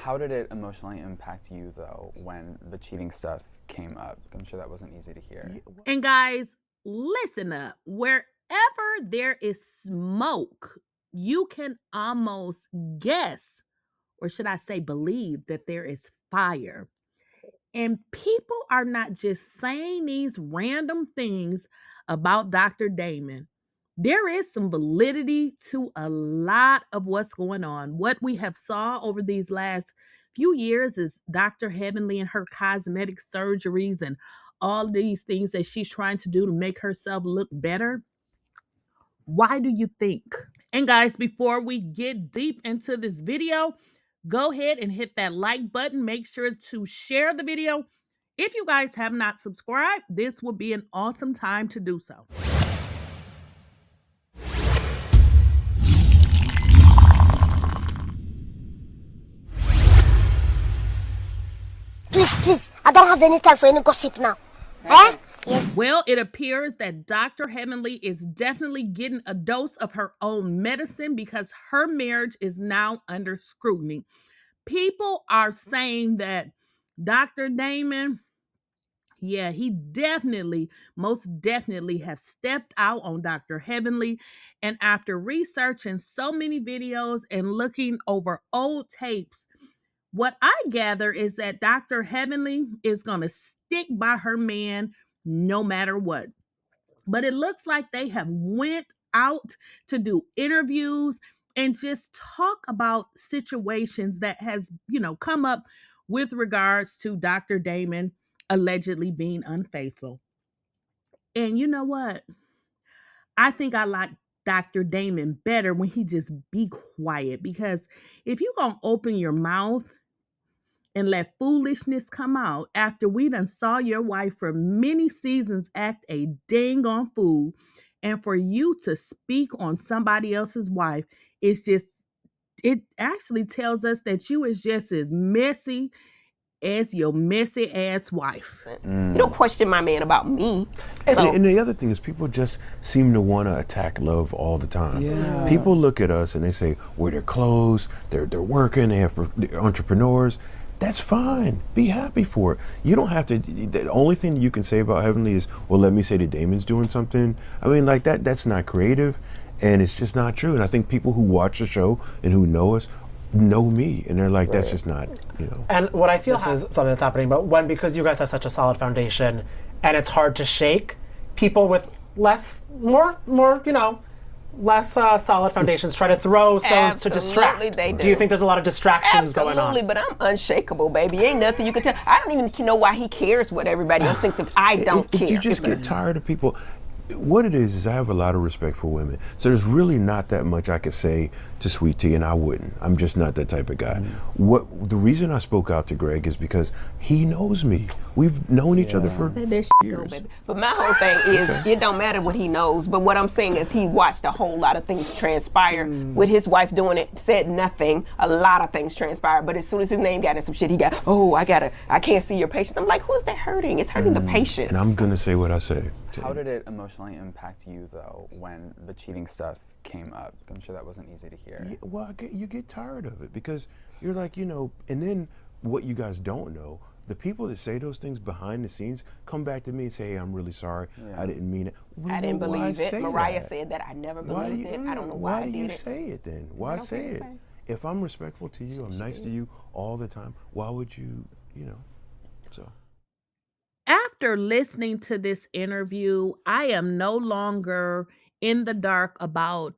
How did it emotionally impact you, though, when the cheating stuff came up? I'm sure that wasn't easy to hear. And guys, listen up. Wherever there is smoke, you can almost guess, or should I say believe, that there is fire. And people are not just saying these random things about Dr. Damon. There is some validity to a lot of what's going on. What we have saw over these last few years is Dr. Heavenly and her cosmetic surgeries and all these things that she's trying to do to make herself look better. Why do you think? And guys, before we get deep into this video, go ahead and hit that like button. Make sure to share the video. If you guys have not subscribed, this would be an awesome time to do so. Please, I don't have any time for any gossip now. Eh? Yes. Well, it appears that Dr. Heavenly is definitely getting a dose of her own medicine because her marriage is now under scrutiny. People are saying that Dr. Damon, yeah, he most definitely have stepped out on Dr. Heavenly. And after researching so many videos and looking over old tapes, what I gather is that Dr. Heavenly is going to stick by her man no matter what. But it looks like they have went out to do interviews and just talk about situations that has, come up with regards to Dr. Damon allegedly being unfaithful. And you know what? I think I like Dr. Damon better when he just be quiet, because if you gonna open your mouth and let foolishness come out after we done saw your wife for many seasons act a dang on fool, and for you to speak on somebody else's wife, it actually tells us that you is just as messy as your messy ass wife. You don't question my man about me. And the other thing is, people just seem to want to attack love all the time. Yeah. People look at us and they say, wear their clothes, they're working, they're entrepreneurs. That's fine. Be happy for it. You don't have to. The only thing you can say about Heavenly is, well, let me say that Damon's doing something. I mean, like that's not creative, and it's just not true. And I think people who watch the show and who know us know me, and they're like, that's just not, And what I feel is something that's happening, but because you guys have such a solid foundation and it's hard to shake, people with more solid foundations try to throw stones to distract. They do. Do you think there's a lot of distractions going on? Absolutely, but I'm unshakable, baby. Ain't nothing you can tell. I don't even know why he cares what everybody else thinks if I don't care. You just get tired of people. What it is I have a lot of respect for women. So there's really not that much I could say to Sweet Tea, and I wouldn't. I'm just not that type of guy. The reason I spoke out to Greg is because he knows me. We've known each other for years. But my whole thing is, it don't matter what he knows. But what I'm saying is, he watched a whole lot of things transpire with his wife doing it. Said nothing. A lot of things transpired. But as soon as his name got in some shit, he got, I can't see your patient. I'm like, who's that hurting? It's hurting the patient. And I'm gonna say what I say. How did it emotionally impact you, though, when the cheating stuff came up? I'm sure that wasn't easy to hear. Yeah, well, you get tired of it because you're like, and then what you guys don't know, the people that say those things behind the scenes come back to me and say, hey, I'm really sorry. Yeah. I didn't mean it. Well, I didn't believe it. Mariah that? said that. I never believed it. I don't know why I did it. Why do you say it then? Why say it? If I'm respectful to you, I'm nice to you all the time, why would you, so. After listening to this interview, I am no longer in the dark about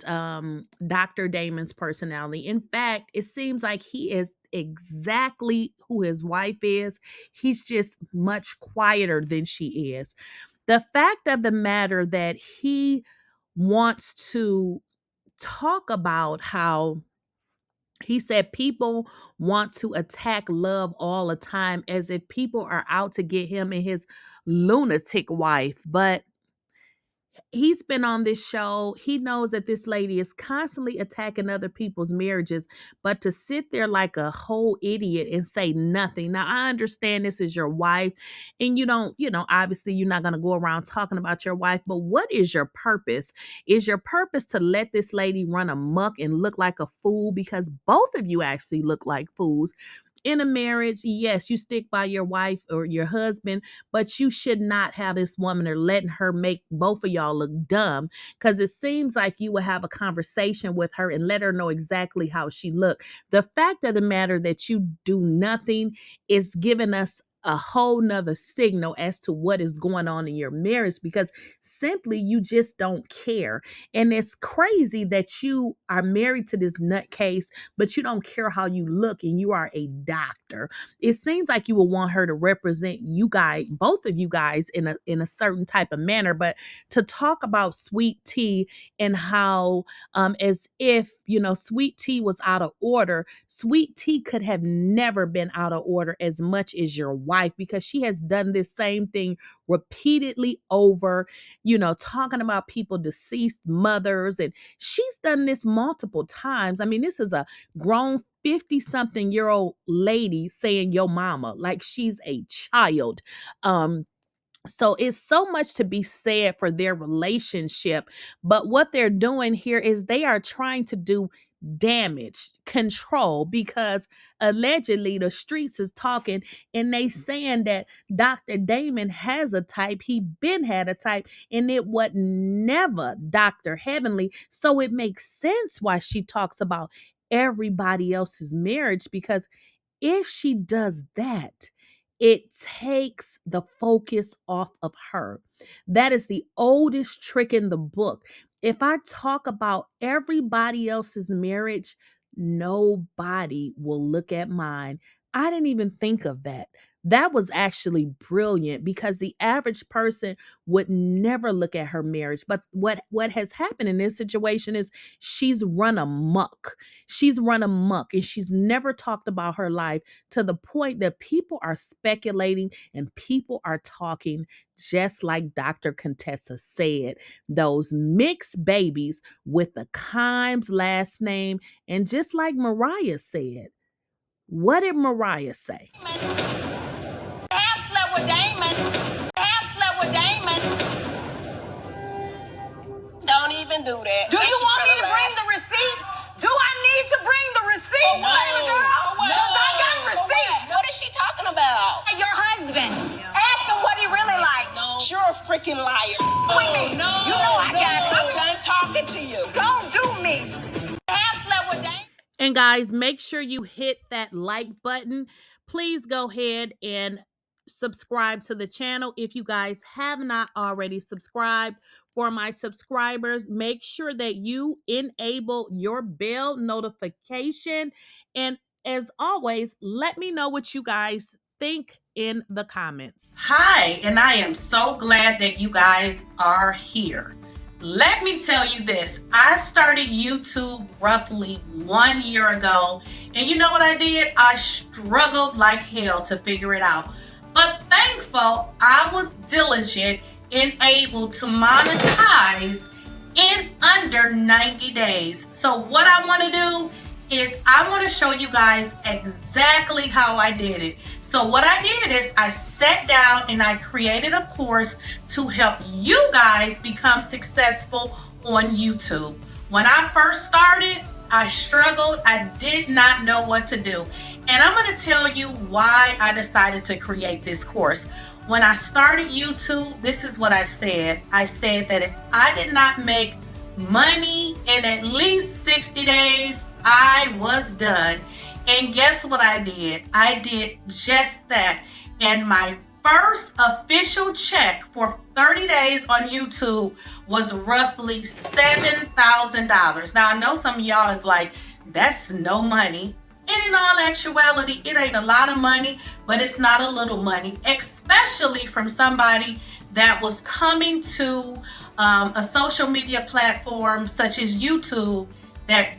Dr. Damon's personality. In fact, it seems like he is exactly who his wife is. He's just much quieter than she is. The fact of the matter that he wants to talk about how he said people want to attack love all the time, as if people are out to get him and his lunatic wife. But he's been on this show. He knows that this lady is constantly attacking other people's marriages, but to sit there like a whole idiot and say nothing. Now, I understand this is your wife and you don't, obviously you're not going to go around talking about your wife, but what is your purpose? Is your purpose to let this lady run amok and look like a fool? Because both of you actually look like fools. in a marriage, yes, you stick by your wife or your husband, but you should not have this woman or letting her make both of y'all look dumb, because it seems like you would have a conversation with her and let her know exactly how she look. The fact of the matter that you do nothing is giving us a whole nother signal as to what is going on in your marriage, because simply you just don't care. And it's crazy that you are married to this nutcase, but you don't care how you look, and you are a doctor. It seems like you would want her to represent you guys, both of you guys, in a certain type of manner. But to talk about Sweet Tea and how as if, you know, Sweet Tea was out of order. Sweet Tea could have never been out of order as much as your wife, because she has done this same thing repeatedly over, you know, talking about people, deceased mothers, and she's done this multiple times. I mean, this is a grown 50-something-year-old lady saying yo mama like she's a child. So it's so much to be said for their relationship. But what they're doing here is they are trying to do damage control, because allegedly the streets is talking and they saying that Dr. Damon has a type. He been had a type, and it was never Dr. Heavenly. So it makes sense why she talks about everybody else's marriage, because if she does that, it takes the focus off of her. That is the oldest trick in the book. If I talk about everybody else's marriage, nobody will look at mine. I didn't even think of that. That was actually brilliant, because the average person would never look at her marriage. But what has happened in this situation is she's run amok. She's run amok, and she's never talked about her life, to the point that people are speculating and people are talking, just like Dr. Contessa said, those mixed babies with the Kimes last name. And just like Mariah said, what did Mariah say? Have slept with Damon. Have slept with Damon. Don't even do that. Do you want me to bring the receipts? Do I need to bring the receipts, baby girl? Because I got receipts. What is she talking about? Your husband. Ask him what he really likes. No. You're a freaking liar. With me. No. You know I got it. I'm done talking to you. Don't do me. Have slept with Damon. And guys, make sure you hit that like button. Please go ahead and subscribe to the channel if you guys have not already subscribed. For my subscribers, make sure that you enable your bell notification. And as always, let me know what you guys think in the comments. Hi, and I am so glad that you guys are here. Let me tell you this, I started YouTube roughly 1 year ago, and you know what I did? I struggled like hell to figure it out. But thankful I was diligent and able to monetize in under 90 days. So what I want to do is I want to show you guys exactly how I did it. So what I did is I sat down and I created a course to help you guys become successful on YouTube. When I first started, I struggled. I did not know what to do. And I'm going to tell you why I decided to create this course. When I started YouTube, this is what I said. I said that if I did not make money in at least 60 days, I was done. And guess what I did? I did just that. And my first official check for 30 days on YouTube was roughly $7,000. Now, I know some of y'all is like, that's no money. And in all actuality, it ain't a lot of money, but it's not a little money, especially from somebody that was coming to a social media platform such as YouTube that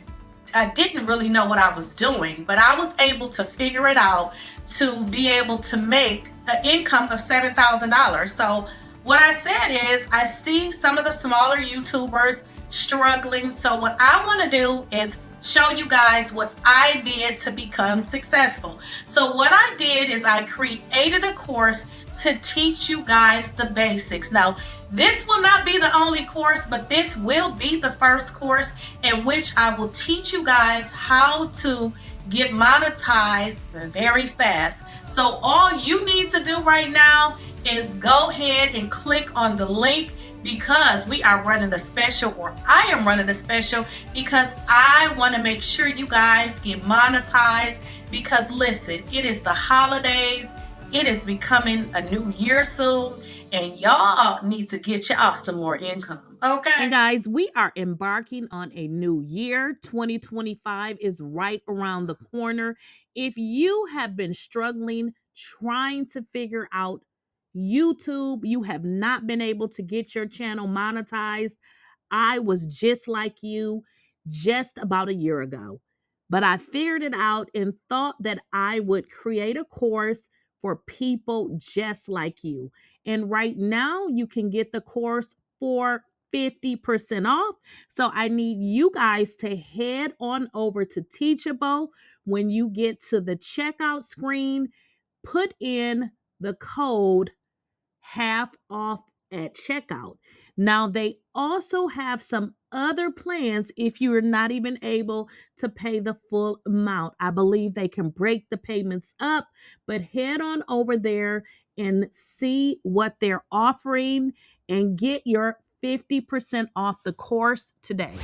I didn't really know what I was doing, but I was able to figure it out to be able to make an income of $7,000. So what I said is I see some of the smaller YouTubers struggling. So what I want to do is show you guys what I did to become successful. So what I did is I created a course to teach you guys the basics. Now, this will not be the only course, but this will be the first course in which I will teach you guys how to get monetized very fast. So all you need to do right now is go ahead and click on the link, because we are running a special, or I am running a special, because I want to make sure you guys get monetized. Because listen, it is the holidays, it is becoming a new year soon, and y'all need to get y'all some more income, okay? And guys, we are embarking on a new year. 2025 is right around the corner. If you have been struggling trying to figure out YouTube, you have not been able to get your channel monetized, I was just like you just about a year ago. But I figured it out and thought that I would create a course for people just like you. And right now you can get the course for 50% off. So I need you guys to head on over to Teachable. When you get to the checkout screen, put in the code half off at checkout. Now, they also have some other plans if you're not even able to pay the full amount. I believe they can break the payments up, but head on over there and see what they're offering and get your 50% off the course today.